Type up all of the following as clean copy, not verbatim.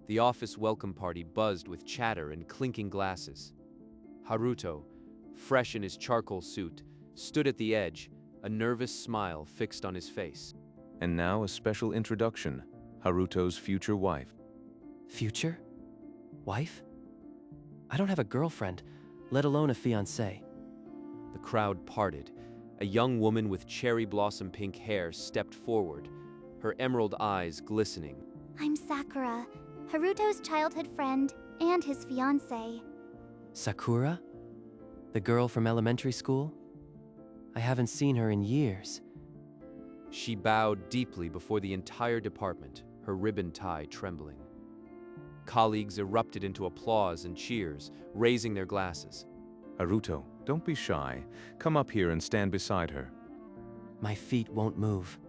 The office welcome party buzzed with chatter and clinking glasses. Haruto, fresh in his charcoal suit, stood at the edge, a nervous smile fixed on his face. And now a special introduction, Haruto's future wife. Future? Wife? I don't have a girlfriend, let alone a fiancé. The crowd parted. A young woman with cherry blossom pink hair stepped forward, her emerald eyes glistening. I'm Sakura, Haruto's childhood friend and his fiancée. Sakura? The girl from elementary school? I haven't seen her in years. She bowed deeply before the entire department, her ribbon tie trembling. Colleagues erupted into applause and cheers, raising their glasses. Haruto, don't be shy. Come up here and stand beside her. My feet won't move.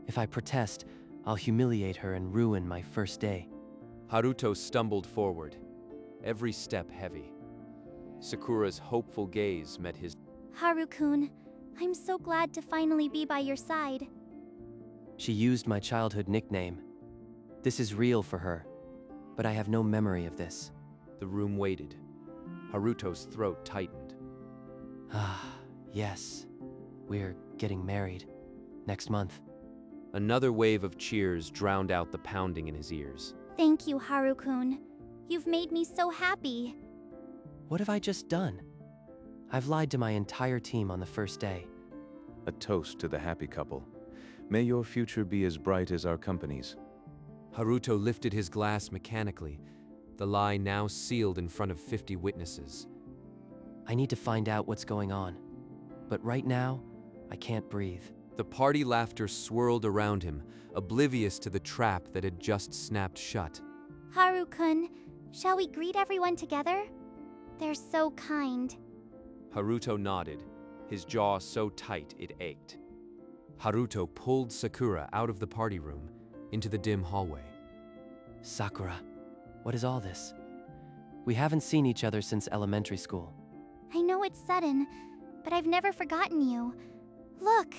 If I protest, I'll humiliate her and ruin my first day. Haruto stumbled forward, every step heavy. Sakura's hopeful gaze met his. Haru-kun, I'm so glad to finally be by your side. She used my childhood nickname. This is real for her, but I have no memory of this. The room waited. Haruto's throat tightened. Ah, yes. We're getting married. Next month. Another wave of cheers drowned out the pounding in his ears. Thank you, Haru-kun. You've made me so happy. What have I just done? I've lied to my entire team on the first day. A toast to the happy couple. May your future be as bright as our company's. Haruto lifted his glass mechanically, the lie now sealed in front of 50 witnesses. I need to find out what's going on. But right now, I can't breathe. The party laughter swirled around him, oblivious to the trap that had just snapped shut. Haru-kun, shall we greet everyone together? They're so kind. Haruto nodded, his jaw so tight it ached. Haruto pulled Sakura out of the party room, into the dim hallway. Sakura, what is all this? We haven't seen each other since elementary school. I know it's sudden, but I've never forgotten you. Look!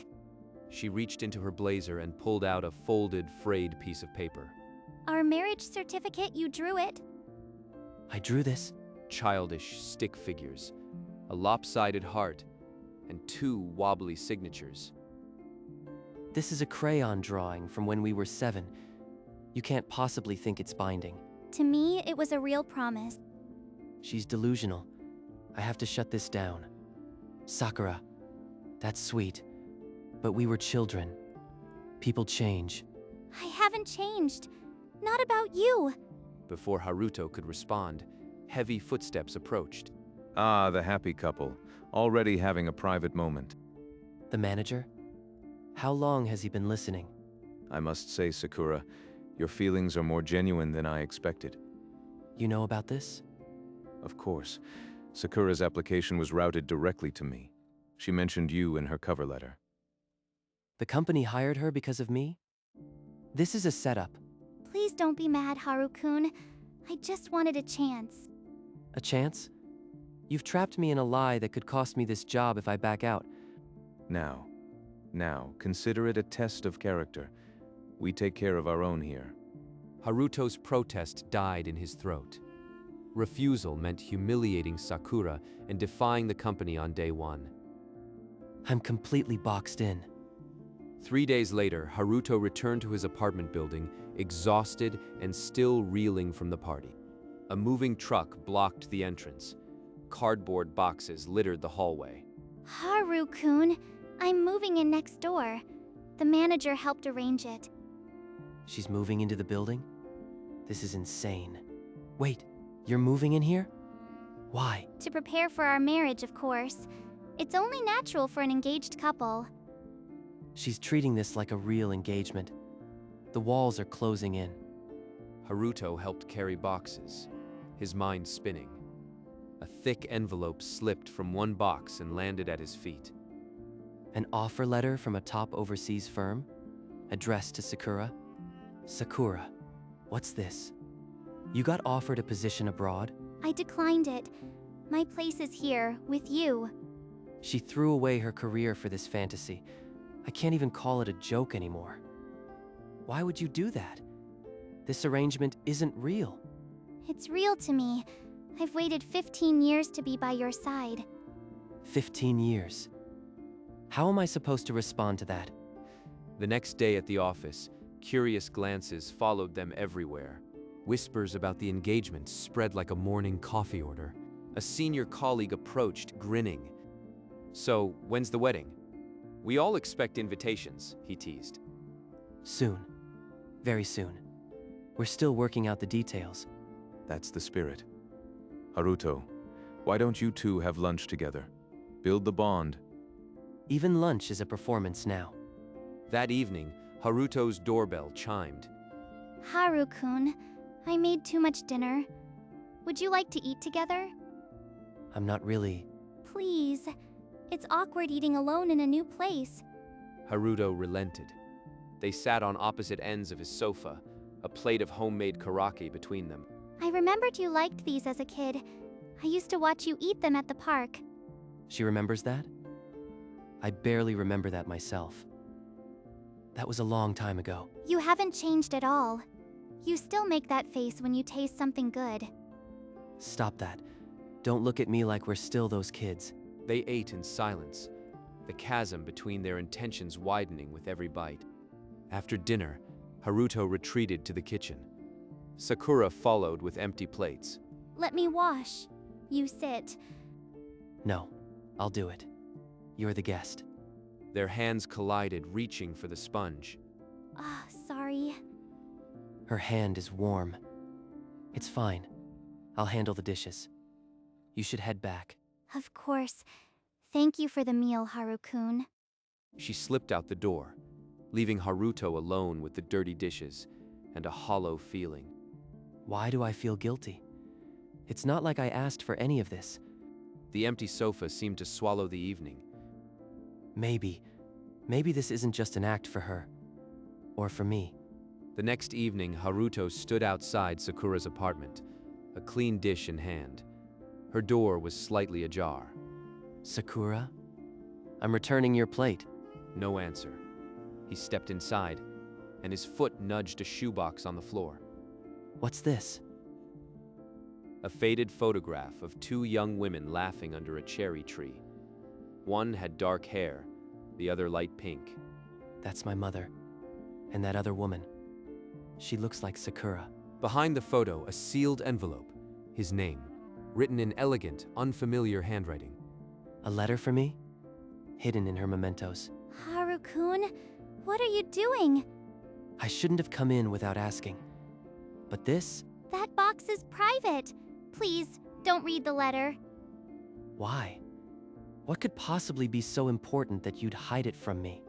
She reached into her blazer and pulled out a folded, frayed piece of paper. Our marriage certificate, you drew it. I drew this? Childish stick figures, a lopsided heart, and 2 wobbly signatures. This is a crayon drawing from when we were 7. You can't possibly think it's binding. To me, it was a real promise. She's delusional. I have to shut this down. Sakura, that's sweet. But we were children. People change. I haven't changed. Not about you. Before Haruto could respond, heavy footsteps approached. Ah, the happy couple, already having a private moment. The manager? How long has he been listening? I must say, Sakura, your feelings are more genuine than I expected. You know about this? Of course. Sakura's application was routed directly to me. She mentioned you in her cover letter. The company hired her because of me? This is a setup. Please don't be mad, Haru-kun. I just wanted a chance. A chance? You've trapped me in a lie that could cost me this job if I back out. Now, consider it a test of character. We take care of our own here. Haruto's protest died in his throat. Refusal meant humiliating Sakura and defying the company on day 1. I'm completely boxed in. 3 days later, Haruto returned to his apartment building, exhausted and still reeling from the party. A moving truck blocked the entrance. Cardboard boxes littered the hallway. Haru-kun, I'm moving in next door. The manager helped arrange it. She's moving into the building? This is insane. Wait, you're moving in here? Why? To prepare for our marriage, of course. It's only natural for an engaged couple. She's treating this like a real engagement. The walls are closing in. Haruto helped carry boxes, his mind spinning. A thick envelope slipped from one box and landed at his feet. An offer letter from a top overseas firm? Addressed to Sakura? Sakura, what's this? You got offered a position abroad? I declined it. My place is here, with you. She threw away her career for this fantasy. I can't even call it a joke anymore. Why would you do that? This arrangement isn't real. It's real to me. I've waited 15 years to be by your side. 15 years. How am I supposed to respond to that? The next day at the office, curious glances followed them everywhere. Whispers about the engagement spread like a morning coffee order. A senior colleague approached, grinning. "So, when's the wedding?" "We all expect invitations," he teased. Soon. Very soon. We're still working out the details. That's the spirit. Haruto, why don't you two have lunch together? Build the bond. Even lunch is a performance now. That evening, Haruto's doorbell chimed. Haru-kun, I made too much dinner. Would you like to eat together? I'm not really... Please. It's awkward eating alone in a new place. Haruto relented. They sat on opposite ends of his sofa, a plate of homemade karake between them. I remembered you liked these as a kid. I used to watch you eat them at the park. She remembers that? I barely remember that myself. That was a long time ago. You haven't changed at all. You still make that face when you taste something good. Stop that. Don't look at me like we're still those kids. They ate in silence, the chasm between their intentions widening with every bite. After dinner, Haruto retreated to the kitchen. Sakura followed with empty plates. Let me wash. You sit. No, I'll do it. You're the guest. Their hands collided, reaching for the sponge. Ah, sorry. Her hand is warm. It's fine. I'll handle the dishes. You should head back. Of course. Thank you for the meal, Haru-kun. She slipped out the door, leaving Haruto alone with the dirty dishes and a hollow feeling. Why do I feel guilty? It's not like I asked for any of this. The empty sofa seemed to swallow the evening. Maybe this isn't just an act for her. Or for me. The next evening, Haruto stood outside Sakura's apartment, a clean dish in hand. Her door was slightly ajar. Sakura? I'm returning your plate. No answer. He stepped inside, and his foot nudged a shoebox on the floor. What's this? A faded photograph of two young women laughing under a cherry tree. One had dark hair, the other light pink. That's my mother. And that other woman. She looks like Sakura. Behind the photo, a sealed envelope. His name, written in elegant, unfamiliar handwriting. A letter for me? Hidden in her mementos. Haru-kun, what are you doing? I shouldn't have come in without asking. But this? That box is private. Please, don't read the letter. Why? What could possibly be so important that you'd hide it from me?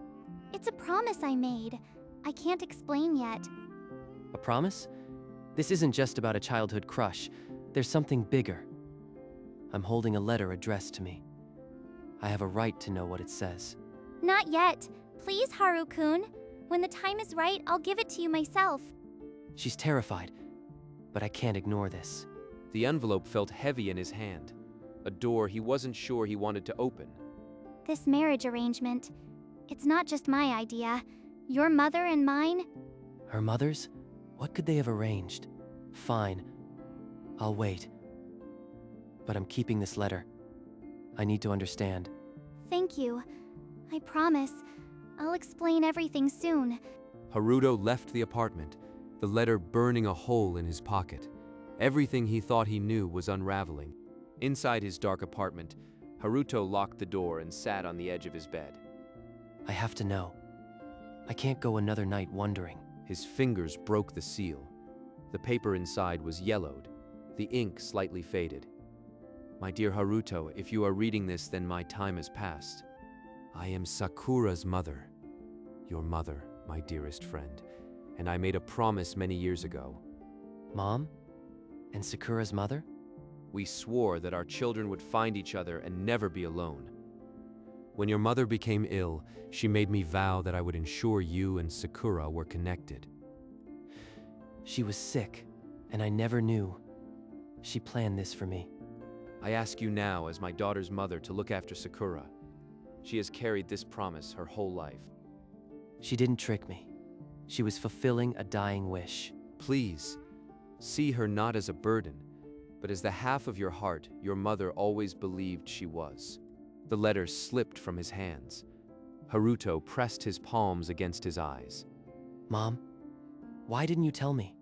It's a promise I made. I can't explain yet. A promise? This isn't just about a childhood crush. There's something bigger. I'm holding a letter addressed to me. I have a right to know what it says. Not yet. Please, Haru-kun. When the time is right, I'll give it to you myself. She's terrified, but I can't ignore this. The envelope felt heavy in his hand, a door he wasn't sure he wanted to open. This marriage arrangement, it's not just my idea. Your mother and mine. Her mother's? What could they have arranged? Fine. I'll wait. But I'm keeping this letter. I need to understand. Thank you. I promise. I'll explain everything soon. Haruto left the apartment, the letter burning a hole in his pocket. Everything he thought he knew was unraveling. Inside his dark apartment, Haruto locked the door and sat on the edge of his bed. I have to know. I can't go another night wondering. His fingers broke the seal. The paper inside was yellowed, the ink slightly faded. My dear Haruto, if you are reading this, then my time has passed. I am Sakura's mother. Your mother, my dearest friend. And I made a promise many years ago. Mom? And Sakura's mother? We swore that our children would find each other and never be alone. When your mother became ill, she made me vow that I would ensure you and Sakura were connected. She was sick, and I never knew. She planned this for me. I ask you now, as my daughter's mother, to look after Sakura. She has carried this promise her whole life. She didn't trick me. She was fulfilling a dying wish. Please, see her not as a burden, but as the half of your heart your mother always believed she was." The letter slipped from his hands. Haruto pressed his palms against his eyes. Mom, why didn't you tell me?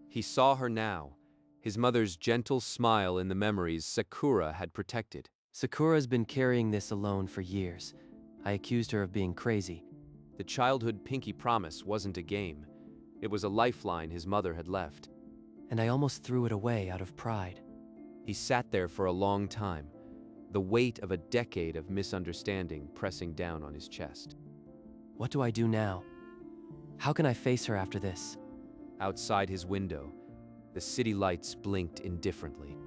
He saw her now, his mother's gentle smile in the memories Sakura had protected. Sakura's been carrying this alone for years. I accused her of being crazy. The childhood pinky promise wasn't a game. It was a lifeline his mother had left. And I almost threw it away out of pride. He sat there for a long time, the weight of a decade of misunderstanding pressing down on his chest. What do I do now? How can I face her after this? Outside his window, the city lights blinked indifferently.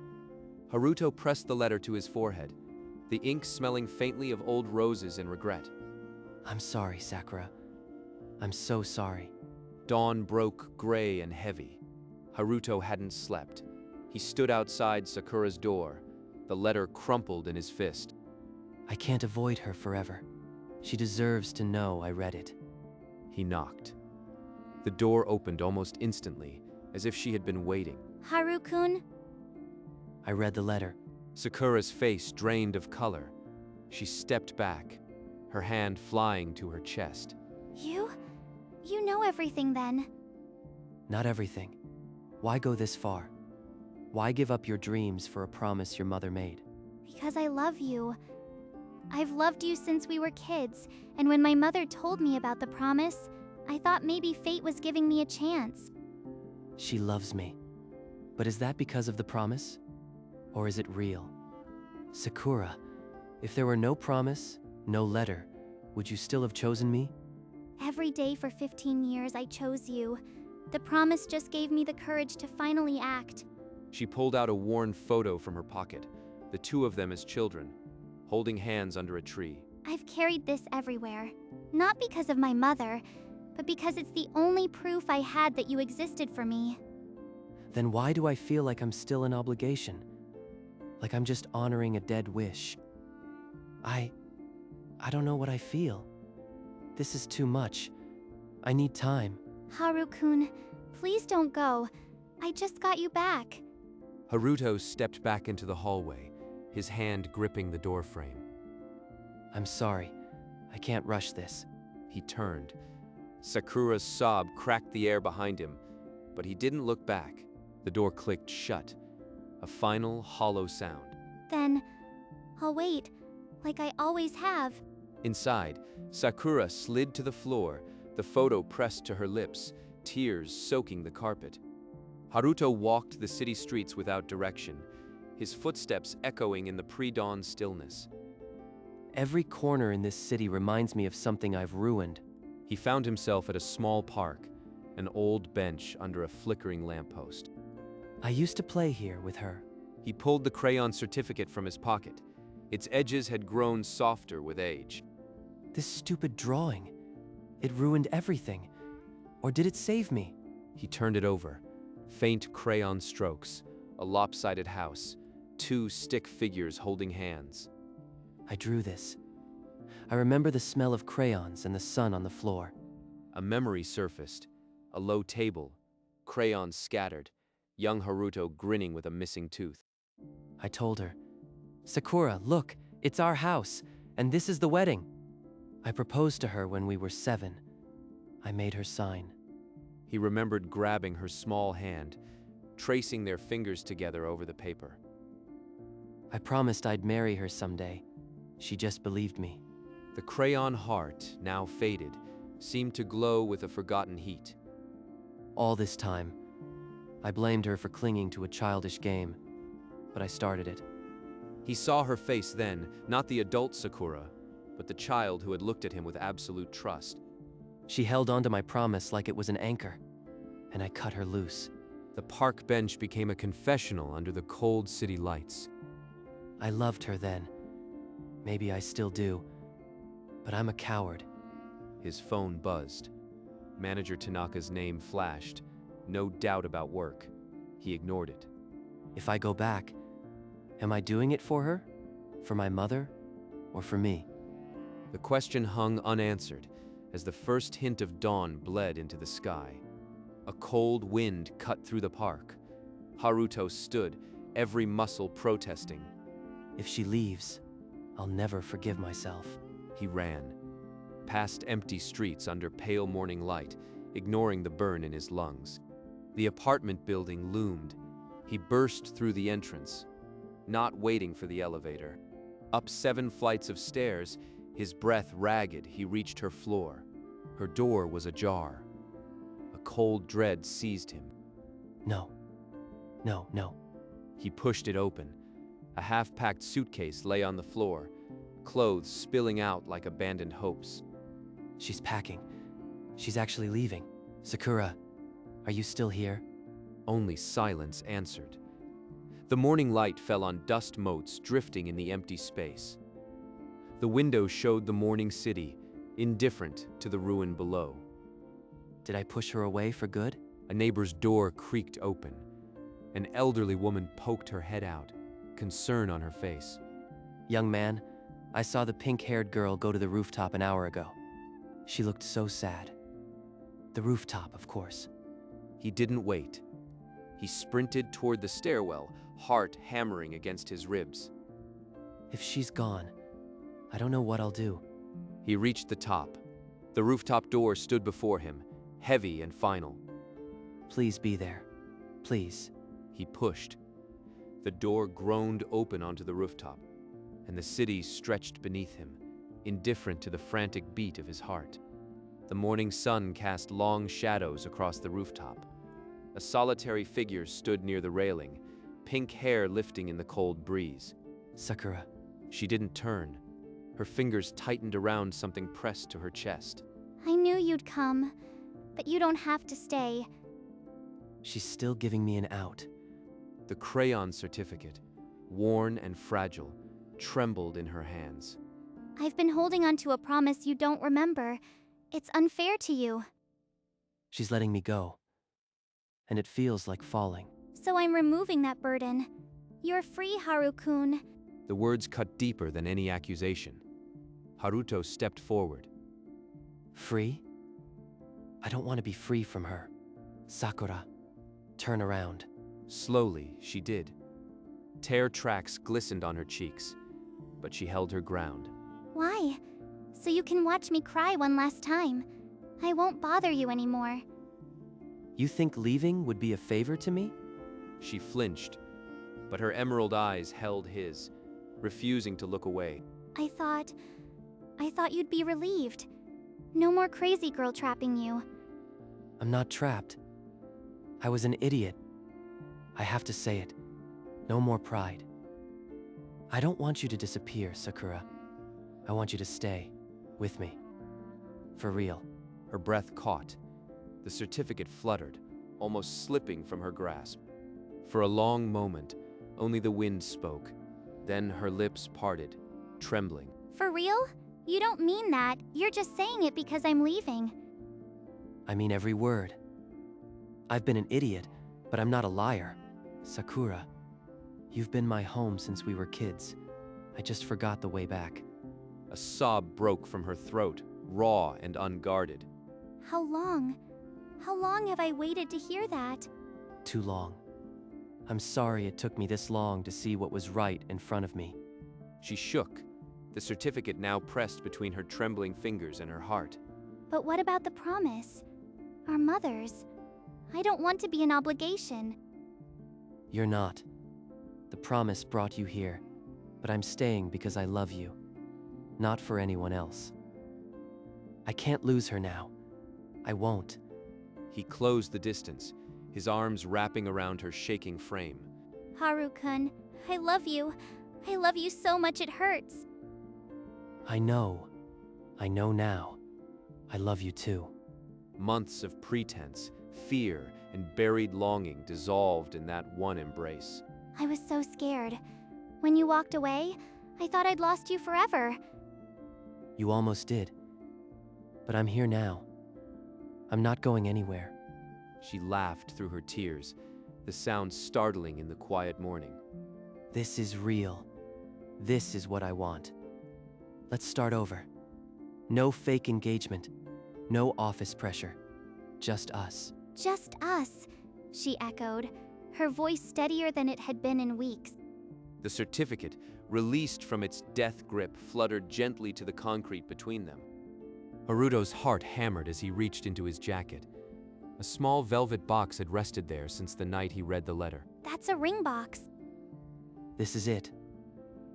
Haruto pressed the letter to his forehead, the ink smelling faintly of old roses and regret. I'm sorry, Sakura. I'm so sorry. Dawn broke gray and heavy. Haruto hadn't slept. He stood outside Sakura's door, the letter crumpled in his fist. I can't avoid her forever. She deserves to know I read it. He knocked. The door opened almost instantly, as if she had been waiting. Haru-kun? I read the letter. Sakura's face drained of color. She stepped back, her hand flying to her chest. You know everything then. Not everything. Why go this far? Why give up your dreams for a promise your mother made? Because I love you. I've loved you since we were kids, and when my mother told me about the promise, I thought maybe fate was giving me a chance. She loves me. But is that because of the promise? Or is it real? Sakura, if there were no promise, no letter, would you still have chosen me? Every day for 15 years, I chose you. The promise just gave me the courage to finally act. She pulled out a worn photo from her pocket, the two of them as children, holding hands under a tree. I've carried this everywhere. Not because of my mother, but because it's the only proof I had that you existed for me. Then why do I feel like I'm still in obligation? Like I'm just honoring a dead wish? I don't know what I feel. This is too much. I need time. Haru-kun, please don't go. I just got you back. Haruto stepped back into the hallway, his hand gripping the doorframe. I'm sorry. I can't rush this. He turned. Sakura's sob cracked the air behind him, but he didn't look back. The door clicked shut, a final hollow sound. Then, I'll wait, like I always have. Inside, Sakura slid to the floor, the photo pressed to her lips, tears soaking the carpet. Haruto walked the city streets without direction, his footsteps echoing in the pre-dawn stillness. Every corner in this city reminds me of something I've ruined. He found himself at a small park, an old bench under a flickering lamppost. I used to play here with her. He pulled the crayon certificate from his pocket. Its edges had grown softer with age. This stupid drawing. It ruined everything. Or did it save me? He turned it over. Faint crayon strokes, a lopsided house, two stick figures holding hands. I drew this. I remember the smell of crayons and the sun on the floor. A memory surfaced. A low table, crayons scattered, young Haruto grinning with a missing tooth. I told her, Sakura, look, it's our house, and this is the wedding. I proposed to her when we were 7. I made her sign. He remembered grabbing her small hand, tracing their fingers together over the paper. I promised I'd marry her someday. She just believed me. The crayon heart, now faded, seemed to glow with a forgotten heat. All this time, I blamed her for clinging to a childish game, but I started it. He saw her face then, not the adult Sakura, but the child who had looked at him with absolute trust. She held onto my promise like it was an anchor, and I cut her loose. The park bench became a confessional under the cold city lights. I loved her then. Maybe I still do, but I'm a coward. His phone buzzed. Manager Tanaka's name flashed. No doubt about work. He ignored it. If I go back, am I doing it for her? For my mother? Or for me? The question hung unanswered as the first hint of dawn bled into the sky. A cold wind cut through the park. Haruto stood, every muscle protesting. If she leaves, I'll never forgive myself. He ran, past empty streets under pale morning light, ignoring the burn in his lungs. The apartment building loomed. He burst through the entrance, not waiting for the elevator. Up 7 flights of stairs, his breath ragged, he reached her floor. Her door was ajar. A cold dread seized him. No. No, no. He pushed it open. A half-packed suitcase lay on the floor, clothes spilling out like abandoned hopes. She's packing. She's actually leaving. Sakura, are you still here? Only silence answered. The morning light fell on dust motes drifting in the empty space. The window showed the morning city, indifferent to the ruin below. Did I push her away for good? A neighbor's door creaked open. An elderly woman poked her head out, concern on her face. Young man, I saw the pink-haired girl go to the rooftop an hour ago. She looked so sad. The rooftop, of course. He didn't wait. He sprinted toward the stairwell, heart hammering against his ribs. If she's gone, I don't know what I'll do. He reached the top. The rooftop door stood before him, heavy and final. Please be there. Please. He pushed. The door groaned open onto the rooftop, and the city stretched beneath him, indifferent to the frantic beat of his heart. The morning sun cast long shadows across the rooftop. A solitary figure stood near the railing, pink hair lifting in the cold breeze. Sakura. She didn't turn. Her fingers tightened around something pressed to her chest. I knew you'd come, but you don't have to stay. She's still giving me an out. The crayon certificate, worn and fragile, trembled in her hands. I've been holding on to a promise you don't remember. It's unfair to you. She's letting me go. And it feels like falling. So I'm removing that burden. You're free, Haru-kun. The words cut deeper than any accusation. Haruto stepped forward. Free? I don't want to be free from her. Sakura, turn around. Slowly, she did. Tear tracks glistened on her cheeks, but she held her ground. Why? So you can watch me cry one last time. I won't bother you anymore. You think leaving would be a favor to me? She flinched, but her emerald eyes held his, refusing to look away. I thought you'd be relieved. No more crazy girl trapping you. I'm not trapped. I was an idiot. I have to say it. No more pride. I don't want you to disappear, Sakura. I want you to stay with me. For real. Her breath caught. The certificate fluttered, almost slipping from her grasp. For a long moment, only the wind spoke. Then her lips parted, trembling. For real? You don't mean that. You're just saying it because I'm leaving. I mean every word. I've been an idiot, but I'm not a liar. Sakura, you've been my home since we were kids. I just forgot the way back. A sob broke from her throat, raw and unguarded. How long? How long have I waited to hear that? Too long. I'm sorry it took me this long to see what was right in front of me. She shook, the certificate now pressed between her trembling fingers and her heart. But what about the promise? Our mothers. I don't want to be an obligation. You're not. The promise brought you here, but I'm staying because I love you, not for anyone else. I can't lose her now. I won't. He closed the distance, his arms wrapping around her shaking frame. Haru-kun, I love you. I love you so much it hurts. I know. I know now. I love you too. Months of pretense, fear, and buried longing dissolved in that one embrace. I was so scared. When you walked away, I thought I'd lost you forever. You almost did. But I'm here now. I'm not going anywhere. She laughed through her tears, the sound startling in the quiet morning. This is real. This is what I want. Let's start over. No fake engagement. No office pressure. Just us. Just us, she echoed, her voice steadier than it had been in weeks. The certificate, released from its death grip, fluttered gently to the concrete between them. Haruto's heart hammered as he reached into his jacket. A small velvet box had rested there since the night he read the letter. That's a ring box. This is it.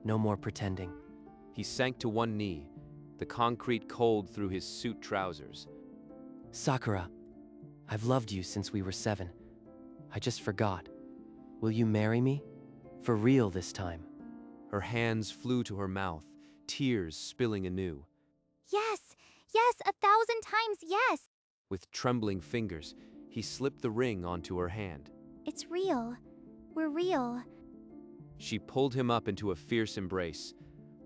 No more pretending. He sank to one knee, the concrete cold through his suit trousers. Sakura, I've loved you since we were 7. I just forgot. Will you marry me? For real this time. Her hands flew to her mouth, tears spilling anew. Yes, yes, 1,000 times yes. With trembling fingers, he slipped the ring onto her hand. It's real. We're real. She pulled him up into a fierce embrace,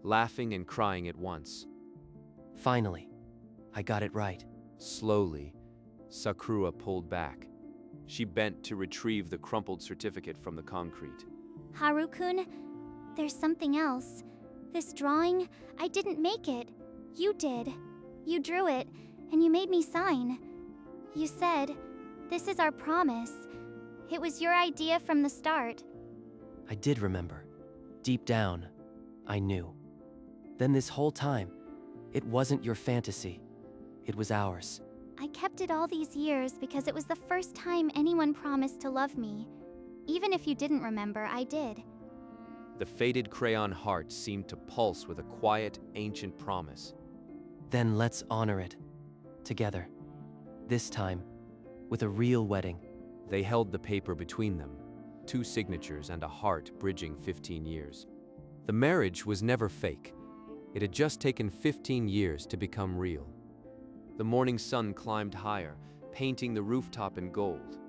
laughing and crying at once. Finally, I got it right. Slowly, Sakura pulled back. She bent to retrieve the crumpled certificate from the concrete. Haru-kun, there's something else. This drawing, I didn't make it. You did. You drew it, and you made me sign. You said, "This is our promise." It was your idea from the start. I did remember. Deep down, I knew. Then this whole time, it wasn't your fantasy. It was ours. I kept it all these years because it was the first time anyone promised to love me. Even if you didn't remember, I did. The faded crayon heart seemed to pulse with a quiet, ancient promise. Then let's honor it. Together. This time, with a real wedding. They held the paper between them, 2 signatures and a heart bridging 15 years. The marriage was never fake. It had just taken 15 years to become real. The morning sun climbed higher, painting the rooftop in gold.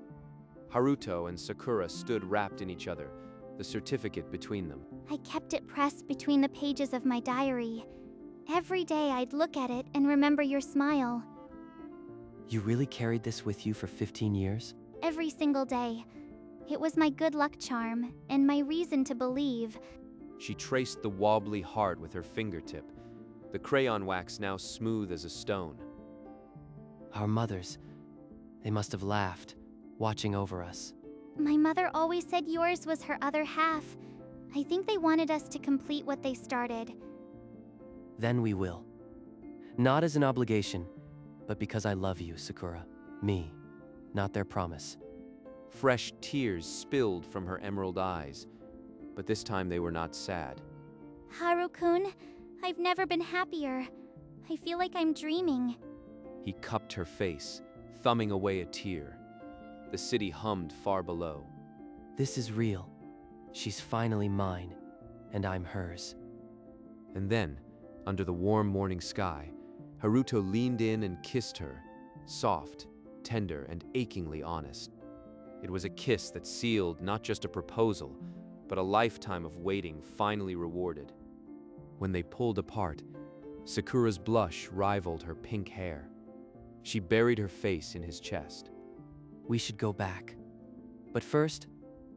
Haruto and Sakura stood wrapped in each other, the certificate between them. I kept it pressed between the pages of my diary. Every day I'd look at it and remember your smile. You really carried this with you for 15 years? Every single day. It was my good luck charm, and my reason to believe. She traced the wobbly heart with her fingertip, the crayon wax now smooth as a stone. Our mothers, they must have laughed, watching over us. My mother always said yours was her other half. I think they wanted us to complete what they started. Then we will. Not as an obligation, but because I love you, Sakura. Me, not their promise. Fresh tears spilled from her emerald eyes, but this time they were not sad. Haru-kun, I've never been happier. I feel like I'm dreaming. He cupped her face, thumbing away a tear. The city hummed far below. This is real. She's finally mine, and I'm hers. And then, under the warm morning sky, Haruto leaned in and kissed her, soft, tender, and achingly honest. It was a kiss that sealed not just a proposal, but a lifetime of waiting finally rewarded. When they pulled apart, Sakura's blush rivaled her pink hair. She buried her face in his chest. We should go back. But first,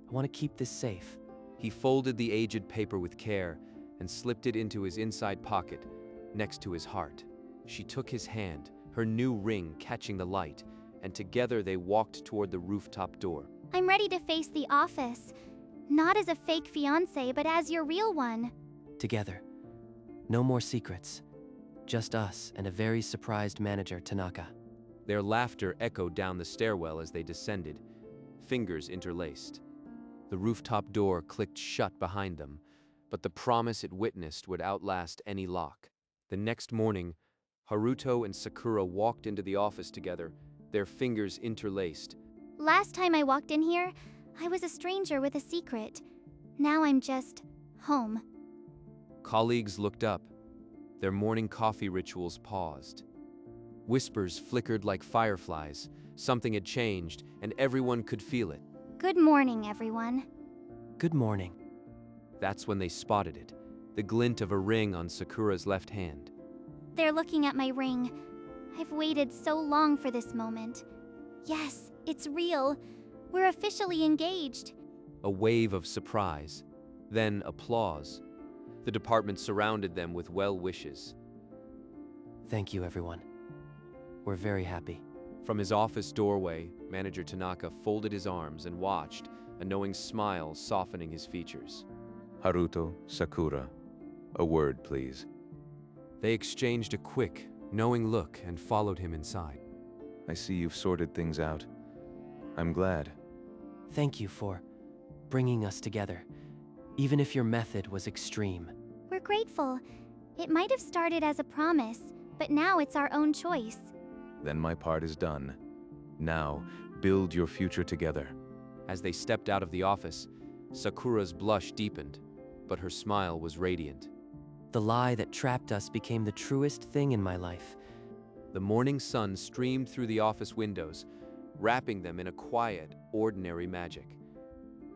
I want to keep this safe. He folded the aged paper with care and slipped it into his inside pocket, next to his heart. She took his hand, her new ring catching the light, and together they walked toward the rooftop door. I'm ready to face the office. Not as a fake fiancé, but as your real one. Together. No more secrets. Just us and a very surprised manager, Tanaka. Their laughter echoed down the stairwell as they descended, fingers interlaced. The rooftop door clicked shut behind them, but the promise it witnessed would outlast any lock. The next morning, Haruto and Sakura walked into the office together, their fingers interlaced. Last time I walked in here, I was a stranger with a secret. Now I'm just home. Colleagues looked up. Their morning coffee rituals paused. Whispers flickered like fireflies. Something had changed, and everyone could feel it. Good morning, everyone. Good morning. That's when they spotted it, the glint of a ring on Sakura's left hand. They're looking at my ring. I've waited so long for this moment. Yes, it's real. We're officially engaged. A wave of surprise, then applause. The department surrounded them with well wishes. Thank you, everyone. We're very happy. From his office doorway, Manager Tanaka folded his arms and watched, a knowing smile softening his features. Haruto, Sakura, a word, please. They exchanged a quick, knowing look and followed him inside. I see you've sorted things out. I'm glad. Thank you for bringing us together, even if your method was extreme. We're grateful. It might have started as a promise, but now it's our own choice. Then my part is done. Now, build your future together. As they stepped out of the office, Sakura's blush deepened, but her smile was radiant. The lie that trapped us became the truest thing in my life. The morning sun streamed through the office windows, wrapping them in a quiet, ordinary magic.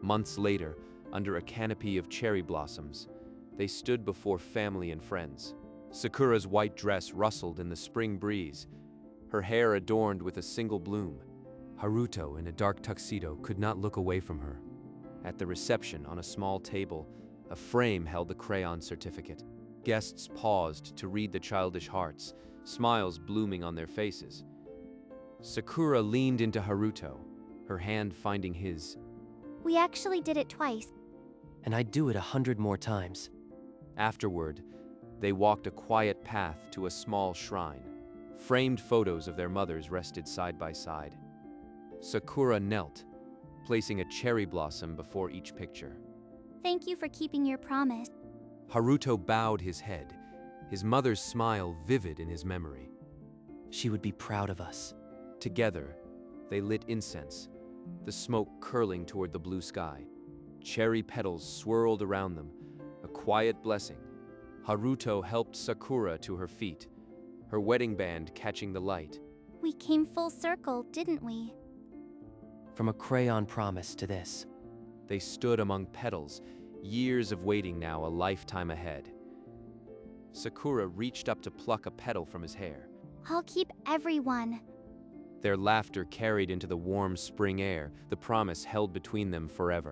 Months later, under a canopy of cherry blossoms, they stood before family and friends. Sakura's white dress rustled in the spring breeze, her hair adorned with a single bloom. Haruto, in a dark tuxedo, could not look away from her. At the reception, on a small table, a frame held the crayon certificate. Guests paused to read the childish hearts, smiles blooming on their faces. Sakura leaned into Haruto, her hand finding his. We actually did it twice. And I'd do it 100 more times. Afterward, they walked a quiet path to a small shrine. Framed photos of their mothers rested side by side. Sakura knelt, placing a cherry blossom before each picture. Thank you for keeping your promise. Haruto bowed his head, his mother's smile vivid in his memory. She would be proud of us. Together, they lit incense, the smoke curling toward the blue sky. Cherry petals swirled around them, a quiet blessing. Haruto helped Sakura to her feet, her wedding band catching the light. We came full circle, didn't we? From a crayon promise to this. They stood among petals, years of waiting now, a lifetime ahead. Sakura reached up to pluck a petal from his hair. I'll keep everyone. Their laughter carried into the warm spring air, the promise held between them forever.